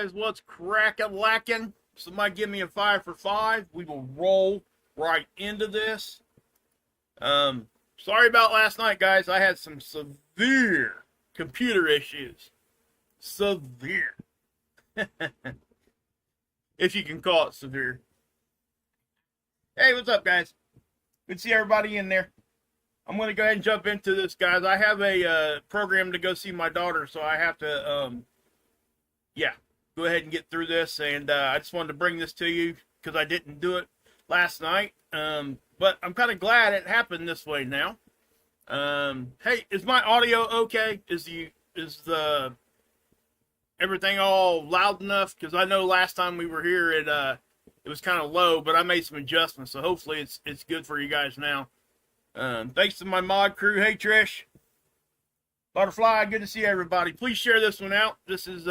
guys? What's crack-a-lackin'? Somebody give me a 5 for 5. We will roll right into this. Sorry about last night, guys. I had some severe computer issues. Severe. If you can call it severe. Hey, what's up, guys? Good to see everybody in there. I'm going to go ahead and jump into this, guys. I have a program to go see my daughter, so I have to, go ahead and get through this. And I just wanted to bring this to you because I didn't do it last night. But I'm kind of glad it happened this way now. Hey, is my audio okay? Is the everything all loud enough? Because I know last time we were here, it was kind of low, but I made some adjustments, so hopefully it's good for you guys now. Thanks to my mod crew. Hey, Trish. Butterfly, good to see everybody. Please share this one out. This is,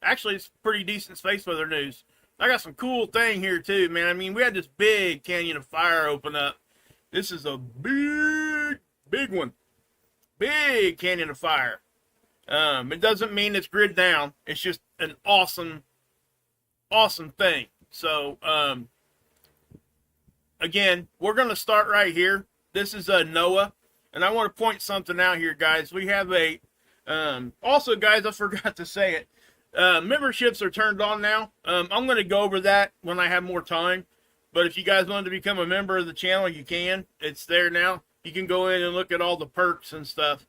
actually, it's pretty decent space weather news. I got some cool thing here, too, man. I mean, we had this big canyon of fire open up. This is a big one. Big canyon of fire. It doesn't mean it's grid down. It's just an awesome thing. So, again, we're going to start right here. This is NOAA, and I want to point something out here, guys. We have a, also, guys, I forgot to say it. Memberships are turned on now. I'm going to go over that when I have more time. But if you guys want to become a member of the channel, you can. It's there now. You can go in and look at all the perks and stuff.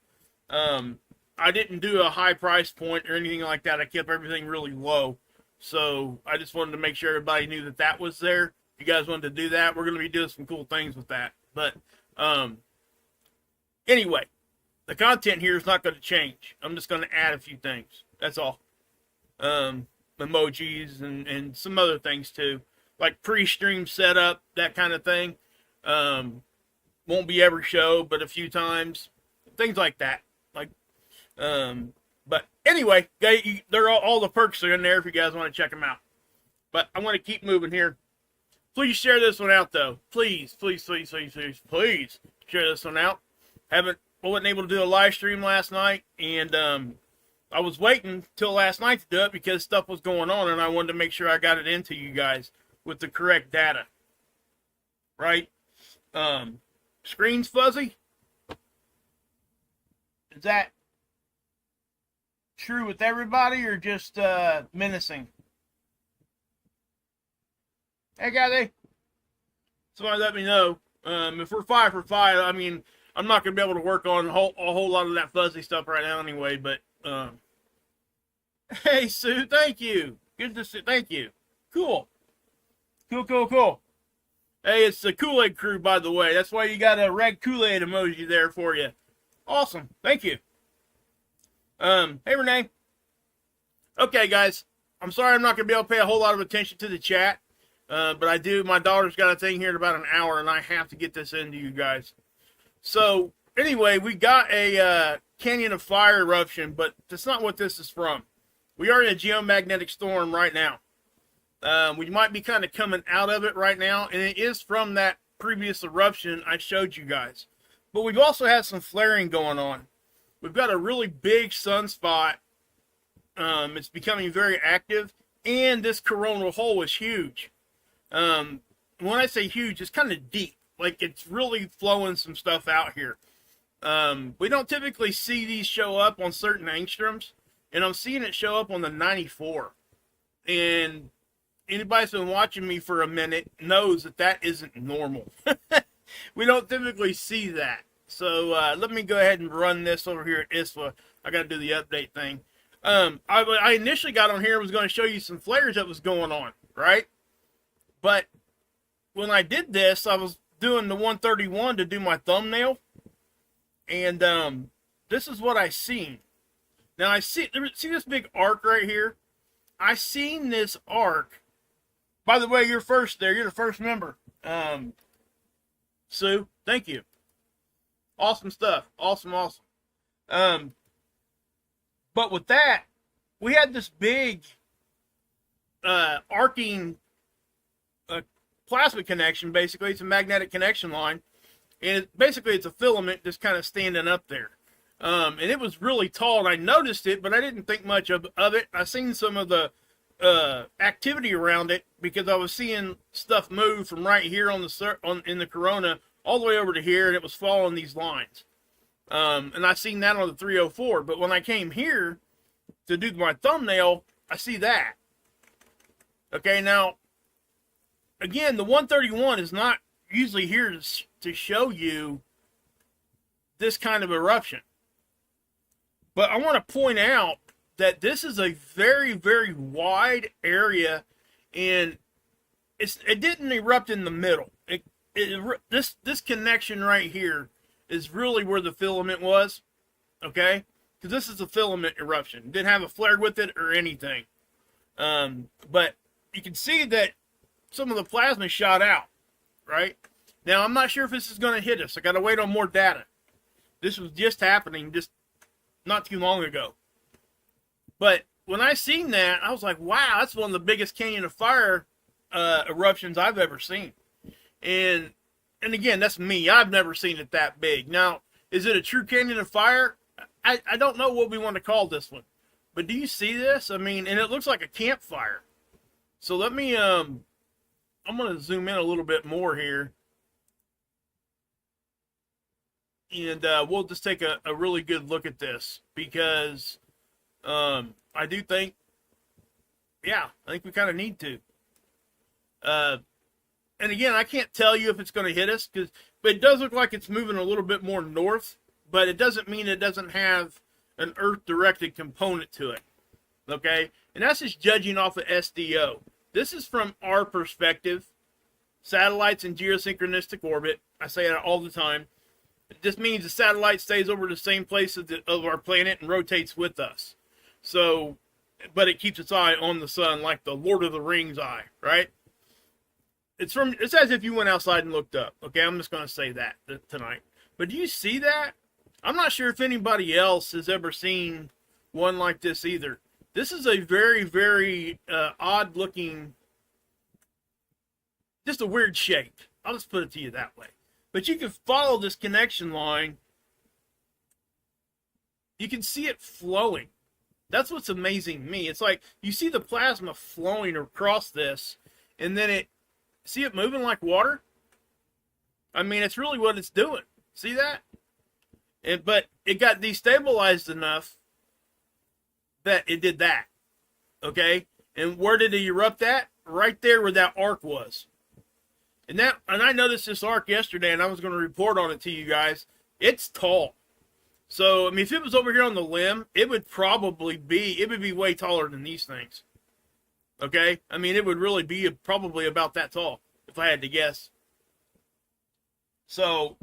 I didn't do a high price point or anything like that. I kept everything really low. So I just wanted to make sure everybody knew that that was there. If you guys wanted to do that, we're going to be doing some cool things with that. But anyway, the content here is not going to change. I'm just going to add a few things. That's all. Emojis and some other things too, like pre-stream setup, that kind of thing. Won't be every show, but a few times, things like that. Like, but anyway, they're all the perks are in there if you guys want to check them out. But I want to keep moving here. Please share this one out, though. Please, please, please, please, please, please share this one out. Wasn't able to do a live stream last night, and I was waiting till last night to do it because stuff was going on, and I wanted to make sure I got it into you guys with the correct data. Right? Screen's fuzzy? Is that true with everybody or just menacing? Hey, guys, somebody let me know. If we're 5 for 5, I mean, I'm not going to be able to work on a whole lot of that fuzzy stuff right now anyway, but, hey, Sue, thank you. Good to see, thank you. Cool. Cool. Hey, it's the Kool-aid Krew, by the way. That's why you got a red Kool-Aid emoji there for you. Awesome. Thank you. Hey, Renee. Okay, guys. I'm sorry I'm not going to be able to pay a whole lot of attention to the chat. But I do. My daughter's got a thing here in about an hour, and I have to get this into you guys. So, anyway, we got a canyon of fire eruption, but that's not what this is from. We are in a geomagnetic storm right now. We might be kind of coming out of it right now, and it is from that previous eruption I showed you guys. But we've also had some flaring going on. We've got a really big sunspot. It's becoming very active, and this coronal hole is huge. When I say huge, it's kind of deep. Like, it's really flowing some stuff out here. We don't typically see these show up on certain angstroms, and I'm seeing it show up on the 94. And anybody that's been watching me for a minute knows that that isn't normal. We don't typically see that. So, let me go ahead and run this over here at ISWA. I got to do the update thing. I initially got on here, was going to show you some flares that was going on, right? But when I did this, I was doing the 131 to do my thumbnail. And this is what I seen. Now, see this big arc right here? I seen this arc. By the way, you're first there. You're the first member. Sue, thank you. Awesome stuff. Awesome. But with that, we had this big arcing plasma connection, basically. It's a magnetic connection line. And basically, it's a filament just kind of standing up there. And it was really tall, and I noticed it, but I didn't think much of it. I seen some of the activity around it, because I was seeing stuff move from right here on in the corona all the way over to here, and it was following these lines. And I seen that on the 304. But when I came here to do my thumbnail, I see that. Okay, now, again, the 131 is not usually here to show you this kind of eruption. But I want to point out that this is a very, very wide area, and it didn't erupt in the middle. This connection right here is really where the filament was, okay? Because this is a filament eruption. It didn't have a flare with it or anything. But you can see that some of the plasma shot out, right? Now, I'm not sure if this is going to hit us. I got to wait on more data. This was just happening just not too long ago. But when I seen that, I was like, wow, that's one of the biggest Canyon of Fire eruptions I've ever seen. And again, that's me. I've never seen it that big. Now, is it a true Canyon of Fire? I don't know what we want to call this one. But do you see this? I mean, and it looks like a campfire. So let me, I'm going to zoom in a little bit more here. And we'll just take a really good look at this, because I do think, yeah, I think we kind of need to. And again, I can't tell you if it's going to hit us, but it does look like it's moving a little bit more north, but it doesn't mean it doesn't have an Earth-directed component to it, okay? And that's just judging off of SDO. This is from our perspective, satellites in geosynchronistic orbit. I say that all the time. It just means the satellite stays over the same place of our planet and rotates with us. So, but it keeps its eye on the sun like the Lord of the Rings eye, right? It's as if you went outside and looked up. Okay, I'm just going to say that tonight. But do you see that? I'm not sure if anybody else has ever seen one like this either. This is a very, very odd looking, just a weird shape. I'll just put it to you that way. But you can follow this connection line. You can see it flowing. That's what's amazing to me. It's like you see the plasma flowing across this, and then see it moving like water? I mean, it's really what it's doing. See that? But it got destabilized enough that it did that. Okay? And where did it erupt at? Right there where that arc was. And I noticed this arc yesterday, and I was going to report on it to you guys. It's tall. So, I mean, if it was over here on the limb, it would be way taller than these things. Okay? I mean, it would really be probably about that tall, if I had to guess. So,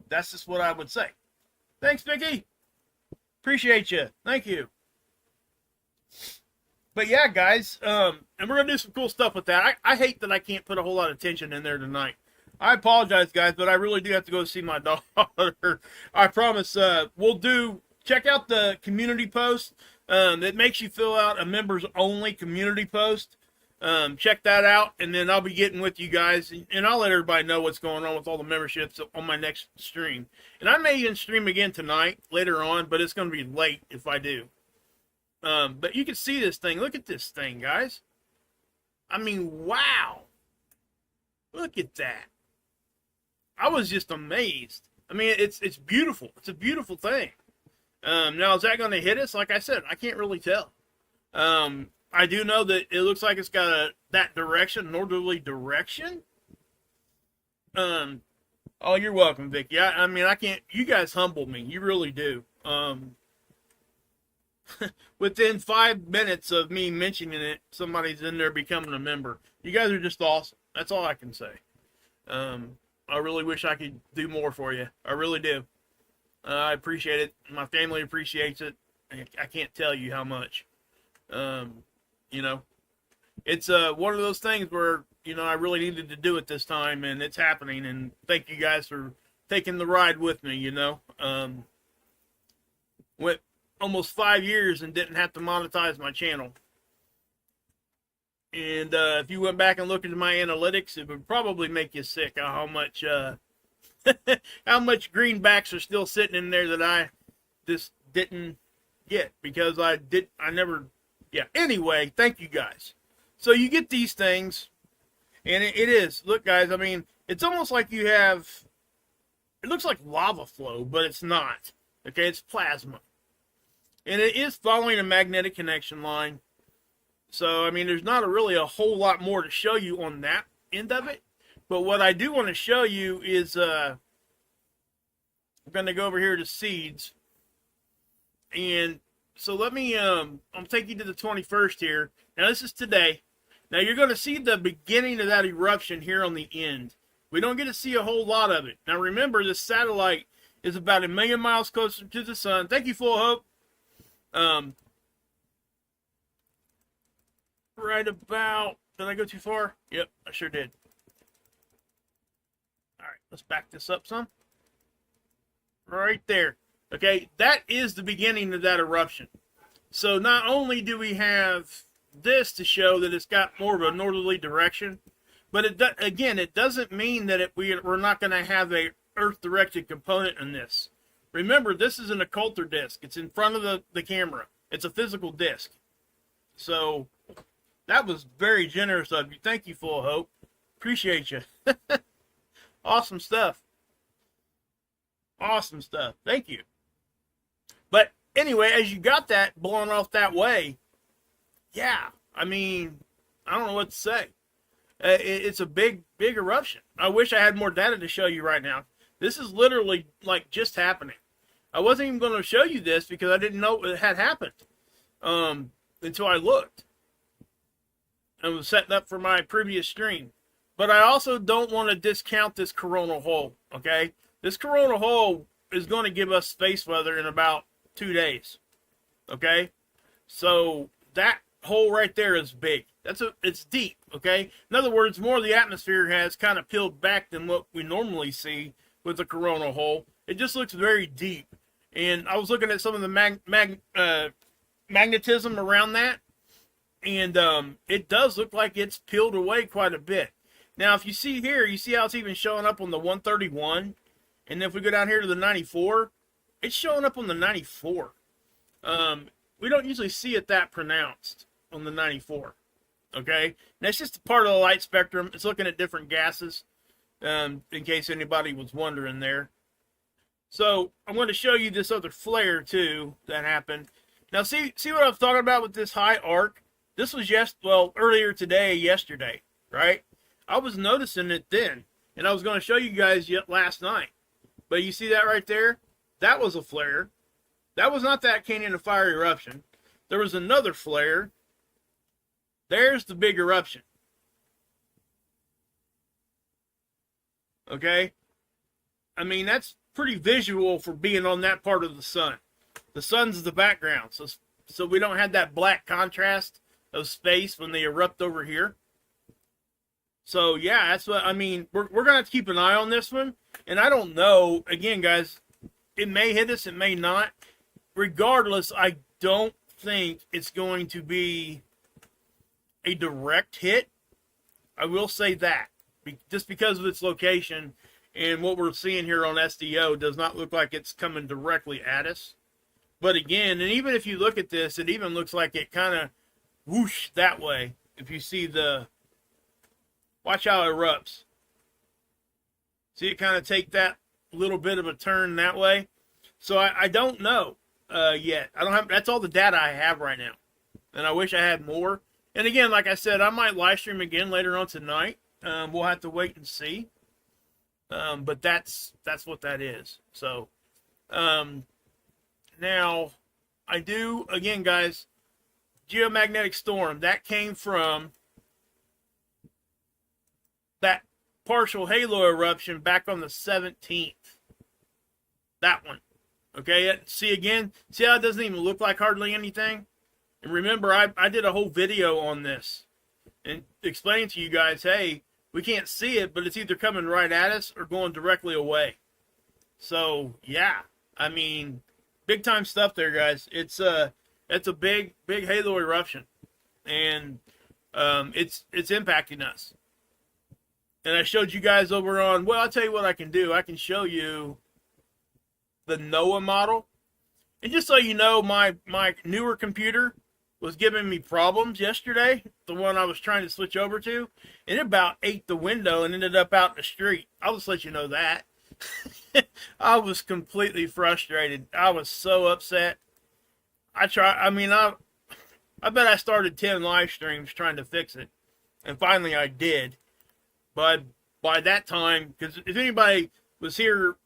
that's just what I would say. Thanks, Vicky. Appreciate you. Thank you. But yeah, guys, and we're going to do some cool stuff with that. I hate that I can't put a whole lot of tension in there tonight. I apologize, guys, but I really do have to go see my daughter. I promise. Check out the community post. It makes you fill out a members only community post. Check that out, and then I'll be getting with you guys, and I'll let everybody know what's going on with all the memberships on my next stream. And I may even stream again tonight, later on, but it's going to be late if I do. But you can see this thing. Look at this thing, guys. I mean, wow. Look at that. I was just amazed. I mean, it's beautiful. It's a beautiful thing. Now, is that going to hit us? Like I said, I can't really tell. I do know that it looks like it's got that direction, northerly direction. Oh, you're welcome, Vicky. I mean, I can't. You guys humble me. You really do. Within 5 minutes of me mentioning it, somebody's in there becoming a member. You guys are just awesome. That's all I can say. I really wish I could do more for you. I really do. I appreciate it. My family appreciates it. I can't tell you how much. It's one of those things where, I really needed to do it this time, and it's happening, and thank you guys for taking the ride with me, Went almost 5 years and didn't have to monetize my channel. And if you went back and looked at my analytics, it would probably make you sick how much how much greenbacks are still sitting in there that I just didn't get because I never. Yeah. Anyway, thank you guys. So you get these things, and it is. Look, guys, I mean, it's almost like you have, it looks like lava flow, but it's not. Okay, it's plasma. And it is following a magnetic connection line. So, I mean, there's not really a whole lot more to show you on that end of it. But what I do want to show you is, I'm going to go over here to seeds. And so let me, I'll take you to the 21st here. Now, this is today. Now, you're going to see the beginning of that eruption here on the end. We don't get to see a whole lot of it. Now, remember, this satellite is about 1 million miles closer to the sun. Thank you, Full Hope. Right about, did I go too far? Yep, I sure did. All right, let's back this up some. Right there. Okay, that is the beginning of that eruption. So not only do we have this to show that it's got more of a northerly direction, but it doesn't mean that we're not going to have a Earth-directed component in this. Remember, this is an occulter disc. It's in front of the camera. It's a physical disc. So that was very generous of you. Thank you, Full Hope. Appreciate you. Awesome stuff. Awesome stuff. Thank you. But anyway, as you got that blowing off that way, yeah, I mean, I don't know what to say. It's a big eruption. I wish I had more data to show you right now. This is literally like just happening. I wasn't even going to show you this because I didn't know it had happened until I looked. I was setting up for my previous stream. But I also don't want to discount this coronal hole, okay? This coronal hole is going to give us space weather in about 2 days, okay? So that hole right there is big. It's deep, okay? In other words, more of the atmosphere has kind of peeled back than what we normally see with the coronal hole. It just looks very deep. And I was looking at some of the magnetism around that, and it does look like it's peeled away quite a bit. Now, if you see here, you see how it's even showing up on the 131, and if we go down here to the 94, it's showing up on the 94. We don't usually see it that pronounced on the 94, okay? And that's just a part of the light spectrum. It's looking at different gases, in case anybody was wondering there. So I'm going to show you this other flare too that happened. Now see what I was talking about with this high arc? This was earlier today, yesterday, right? I was noticing it then, and I was going to show you guys last night. But you see that right there? That was a flare. That was not that Canyon of Fire eruption. There was another flare. There's the big eruption. Okay? I mean, that's pretty visual for being on that part of the sun. The sun's the background, so we don't have that black contrast of space when they erupt over here. So yeah, that's what I mean. We're gonna have to keep an eye on this one, and I don't know. Again, guys, it may hit us, it may not. Regardless, I don't think it's going to be a direct hit. I will say that just because of its location. And what we're seeing here on SDO does not look like it's coming directly at us. But again, and even if you look at this, it even looks like it kind of whoosh that way. If you see watch how it erupts. See it kind of take that little bit of a turn that way. So I don't know yet. I don't have, that's all the data I have right now. And I wish I had more. And again, like I said, I might live stream again later on tonight. We'll have to wait and see. But that's what that is. So, now I do, again, guys, geomagnetic storm, that came from that partial halo eruption back on the 17th. That one. Okay. See again, see how it doesn't even look like hardly anything? And remember, I did a whole video on this and explained to you guys, hey, we can't see it, but it's either coming right at us or going directly away. So, yeah. I mean, big time stuff there, guys. It's a big halo eruption. And it's impacting us. And I showed you guys over on, well, I'll tell you what I can do. I can show you the NOAA model. And just so you know, my newer computer was giving me problems yesterday, the one I was trying to switch over to, and it about ate the window and ended up out in the street. I'll just let you know that. I was completely frustrated. I was so upset. I bet I started 10 live streams trying to fix it, and finally I did. But by that time, because if anybody was here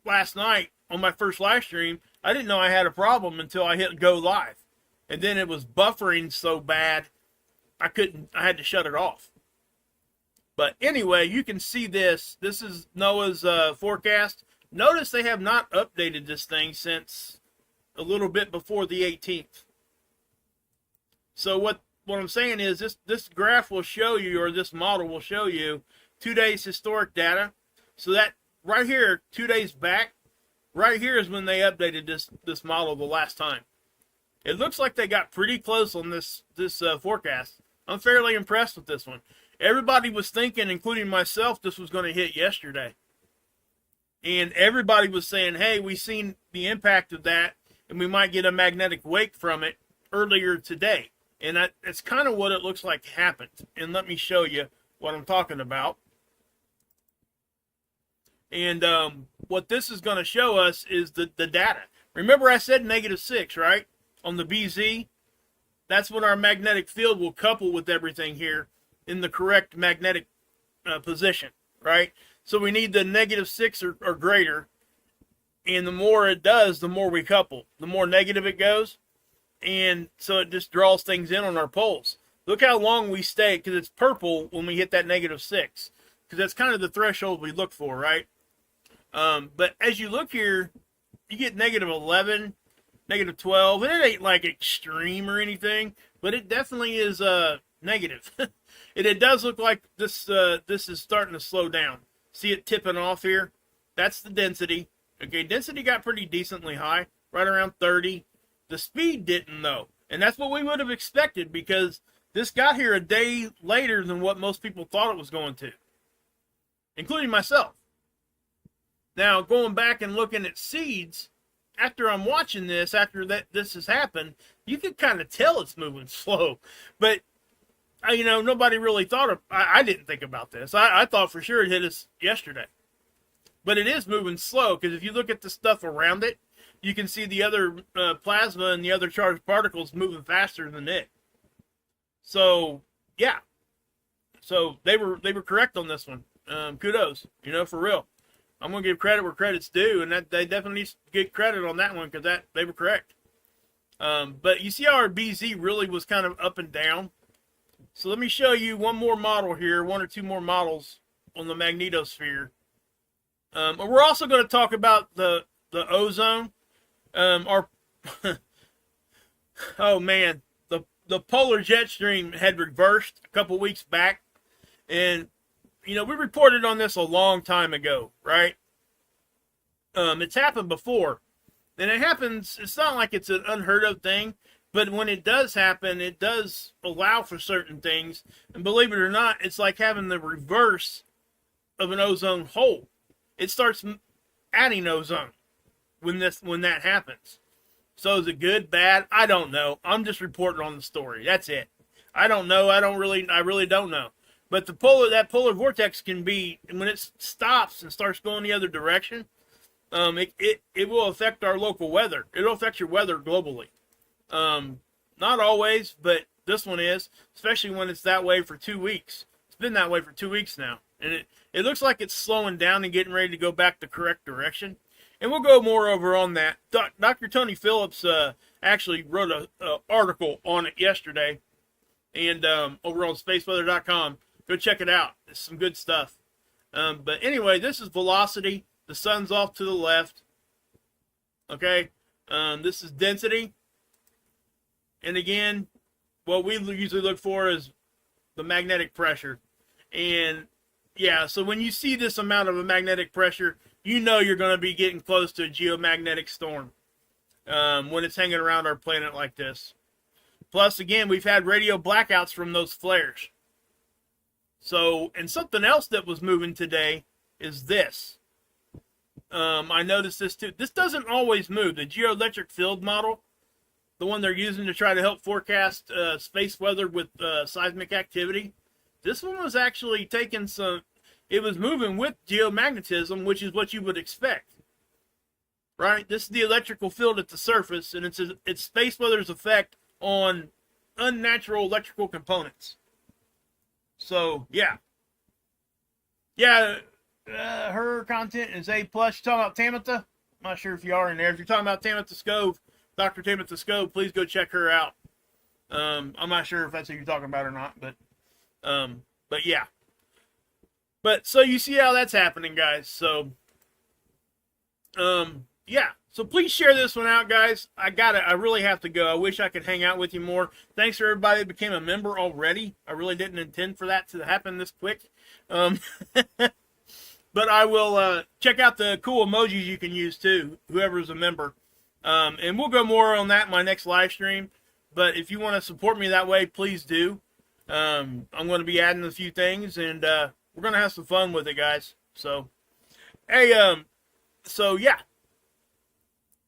last night on my first live stream, I didn't know I had a problem until I hit go live. And then it was buffering so bad, I had to shut it off. But anyway, you can see this. This is NOAA's forecast. Notice they have not updated this thing since a little bit before the 18th. So what I'm saying is this graph will show you, or this model will show you 2 days historic data. So that right here, 2 days back, right here is when they updated this model the last time. It looks like they got pretty close on this forecast. I'm fairly impressed with this one. Everybody was thinking, including myself, this was going to hit yesterday. And everybody was saying, hey, we've seen the impact of that, and we might get a magnetic wake from it earlier today. And that's kind of what it looks like happened. And let me show you what I'm talking about. And what this is going to show us is the data. Remember I said -6, right? On the BZ, that's when our magnetic field will couple with everything here in the correct magnetic position, right? So we need the -6 or greater, and the more it does, the more we couple. The more negative it goes, and so it just draws things in on our poles. Look how long we stay, because it's purple when we hit that -6, because that's kind of the threshold we look for, right? But as you look here, you get -11, -12, and it ain't like extreme or anything, but it definitely is negative. And it does look like this is starting to slow down. See it tipping off here? That's the density. Okay, density got pretty decently high, right around 30. The speed didn't, though, and that's what we would have expected, because this got here a day later than what most people thought it was going to, including myself. Now, going back and looking at seeds, after I'm watching this, after this has happened, you can kind of tell it's moving slow. But, nobody really thought I didn't think about this. I thought for sure it hit us yesterday. But it is moving slow, because if you look at the stuff around it, you can see the other plasma and the other charged particles moving faster than it. So, yeah. So they were correct on this one. Kudos, for real. I'm going to give credit where credit's due, and that they definitely need to get credit on that one, because they were correct. But you see how our BZ really was kind of up and down? So let me show you one more model here, one or two more models on the magnetosphere. We're also going to talk about the ozone. Oh man, the polar jet stream had reversed a couple weeks back, and we reported on this a long time ago, right? It's happened before, and it happens. It's not like it's an unheard of thing, but when it does happen, it does allow for certain things. And believe it or not, it's like having the reverse of an ozone hole. It starts adding ozone when that happens. So is it good, bad? I don't know. I'm just reporting on the story. That's it. I don't know. I really don't know. But that polar vortex can be, when it stops and starts going the other direction, it will affect our local weather. It'll affect your weather globally. Not always, but this one is, especially when it's that way for 2 weeks. It's been that way for 2 weeks now. And it looks like it's slowing down and getting ready to go back the correct direction. And we'll go more over on that. Dr. Tony Phillips actually wrote an article on it yesterday, and over on spaceweather.com. Go check it out. It's some good stuff. But anyway, this is velocity. The sun's off to the left. Okay. This is density. And again, what we usually look for is the magnetic pressure. And yeah, so when you see this amount of a magnetic pressure, you're going to be getting close to a geomagnetic storm when it's hanging around our planet like this. Plus, again, we've had radio blackouts from those flares. So, and something else that was moving today is this. I noticed this too. This doesn't always move. The geoelectric field model, the one they're using to try to help forecast space weather with seismic activity. This one was actually taking some, it was moving with geomagnetism, which is what you would expect, right? This is the electrical field at the surface, and it's space weather's effect on unnatural electrical components. So, yeah. Yeah, her content is A+. You're talking about Tamitha? I'm not sure if you are in there. If you're talking about Tamitha Skove, Dr. Tamitha Skove, please go check her out. I'm not sure if that's who you're talking about or not, but yeah. But so you see how that's happening, guys. So, yeah. So please share this one out, guys. I really have to go. I wish I could hang out with you more. Thanks for everybody that became a member already. I really didn't intend for that to happen this quick. But I will check out the cool emojis you can use too, whoever's a member. And we'll go more on that in my next live stream. But if you want to support me that way, please do. I'm going to be adding a few things, and we're going to have some fun with it, guys. So, hey, so yeah.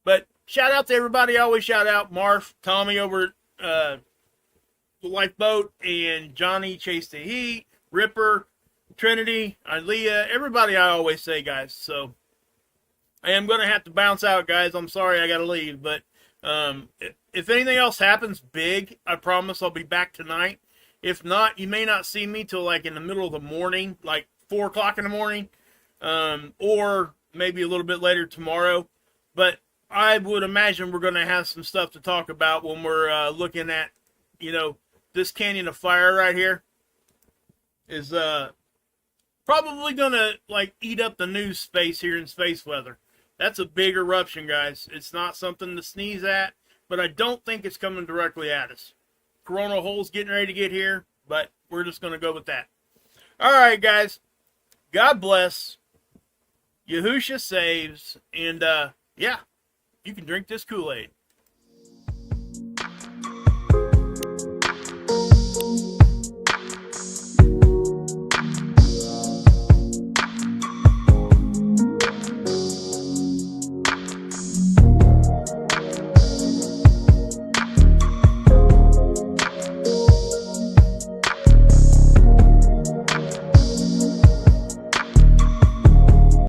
But shout out to everybody. I always shout out Marf, Tommy over at the Lifeboat, and Johnny Chase the Heat, Ripper, Trinity, Aaliyah, everybody I always say, guys. So I am going to have to bounce out, guys. I'm sorry I got to leave. But if anything else happens big, I promise I'll be back tonight. If not, you may not see me till like in the middle of the morning, like 4 o'clock in the morning, or maybe a little bit later tomorrow. But I would imagine we're going to have some stuff to talk about when we're looking at, you know, this canyon of fire right here is probably going to like eat up the news space here in space weather. That's a big eruption, guys. It's not something to sneeze at, but I don't think it's coming directly at us. Coronal hole's getting ready to get here, but we're just going to go with that. All right, guys. God bless. Yahusha saves. And, yeah, you can drink this Kool-Aid.